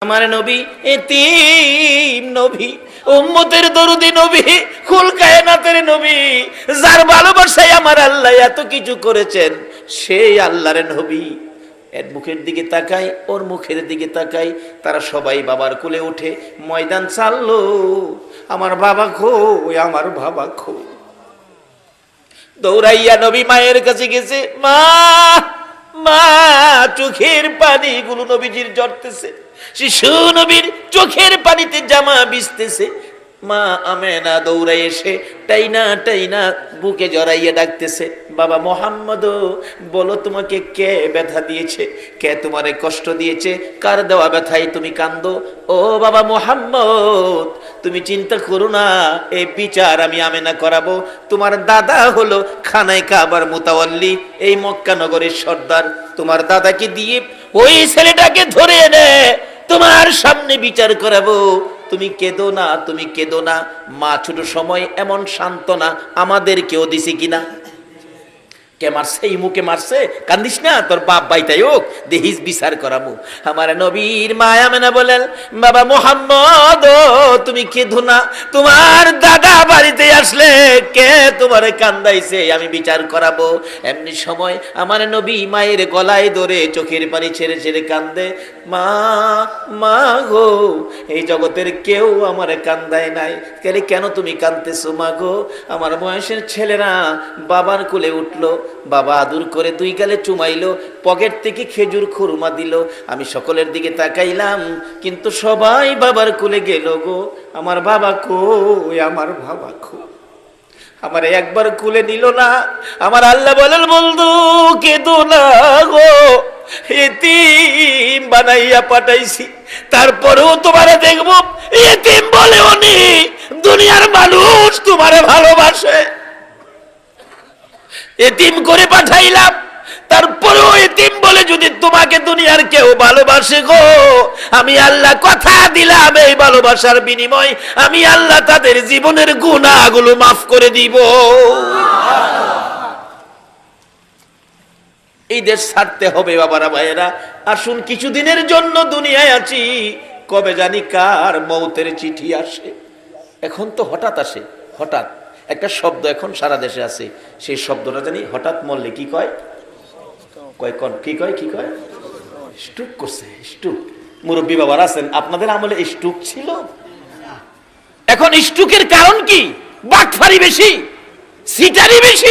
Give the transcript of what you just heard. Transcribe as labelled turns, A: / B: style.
A: আমার নবী এতিম নবী, উম্মতের দরদি নবী, কুল কায়নাতের নবী, যার ভালোবাসায় আমার আল্লাহ এত কিছু করেছেন, সেই আল্লাহর নবী। এর মুখের দিকে তাকাই, ওর মুখের দিকে তাকাই, তারা সবাই বাবার কোলে উঠে ময়দান চাললো। আমার বাবা কই, আমার বাবা কই। দৌড়াইয়া নবী মায়ের কাছে গেছে। মা, মা, চোখের পানিগুলো নবীজির ঝরতেছে, শিশু নবীর চোখের পানিতে জামা ভিজতেছে। মা আমেনা দৌড়াই এসে টাইনা টাইনা বুকে জড়াইয়া ডাকতেছে, বাবা মোহাম্মদ, বলো তোমাকে কে ব্যথা দিয়েছে, কে তোমারে কষ্ট দিয়েছে, কার দেওয়া ব্যথায় তুমি কান্দো? ও বাবা মোহাম্মদ, তুমি চিন্তা করো না, এই বিচার আমি আমেনা করাবো। তোমার দাদা হলো খানায় কাবার মুতাওয়াল্লি, এই মক্কা নগরের সর্দার। তোমার দাদাকে দিয়ে ওই ছেলেটাকে ধরে এনে তোমার সামনে বিচার করাবো। তুমি কেঁদো না, তুমি কেঁদো না। মা ছোট সময় এমন সান্ত্বনা আমাদের কেউ দিছে কিনা? কে মারছে? এই মুখে মারছে, কান্দিস না, তোর বাপ বাইতাই হোক, দেহিস বিচার করাবো। আমার নবীর মা আমেনা বলেন, বাবা মোহাম্মদ, তুমি কেঁদো না, তোমার দাদা বাড়িতে আসলে কে তোমারে কান্দাইছে, আমি বিচার করাবো। এমনি সময় আমার নবী মায়ের গলায় ধরে চোখের পানি ছেড়ে ছেড়ে কান্দে। মা, মা গো, এই জগতের কেউ আমারে কান্দায় নাই, কেন তুমি কাঁদতেছো মা গো? আমার বয়সের ছেলেরা বাবার কোলে উঠলো, বাবা আদর করে দুই গালে চুমাইলো, পকেট থেকে খেজুর খুরমা দিল। আমি সকলের দিকে তাকাইলাম, কিন্তু সবাই বাবার কোলে গেল গো। আমার বাবা কই, আমার বাবা কই? আমার একবার কুলে নিল না। আমার আল্লাহ বলেন, বন্ধু কেঁদো না গো, এতিম বানাইয়া পাঠাইছি, তারপরেও তোমারে দেখবো এতিম বলে উনি। দুনিয়ার মানুষ তোমারে ভালোবাসে, এতিম করে পাঠাইলাম, তারপরেও এতিম বলে যদি তোমাকে দুনিয়ার কেউ ভালোবাসে গো, আমি আল্লাহ কথা দিলাম, এই ভালোবাসার বিনিময় আমি আল্লাহ তাদের জীবনের গুনাহগুলো মাফ করে দিব। এই দেশ ছাড়তে হবে বাবারা ভাইয়েরা। আসুন, কিছুদিনের জন্য দুনিয়ায় আছি, কবে জানি কার মৌতের চিঠি আসে। এখন তো হঠাৎ আসে, হঠাৎ একটা শব্দ এখন সারা দেশে আছে, সেই শব্দটা জানি হঠাৎ মরলে কি কয়, কি কয়, কি কয়? স্ট্রোক করছে, স্ট্রোক। মুরব্বী বাবার আছেন, আপনাদের আমলে স্ট্রোক ছিল? এখন স্ট্রোকের কারণ কি? বাটফারি বেশি, সিটারি বেশি,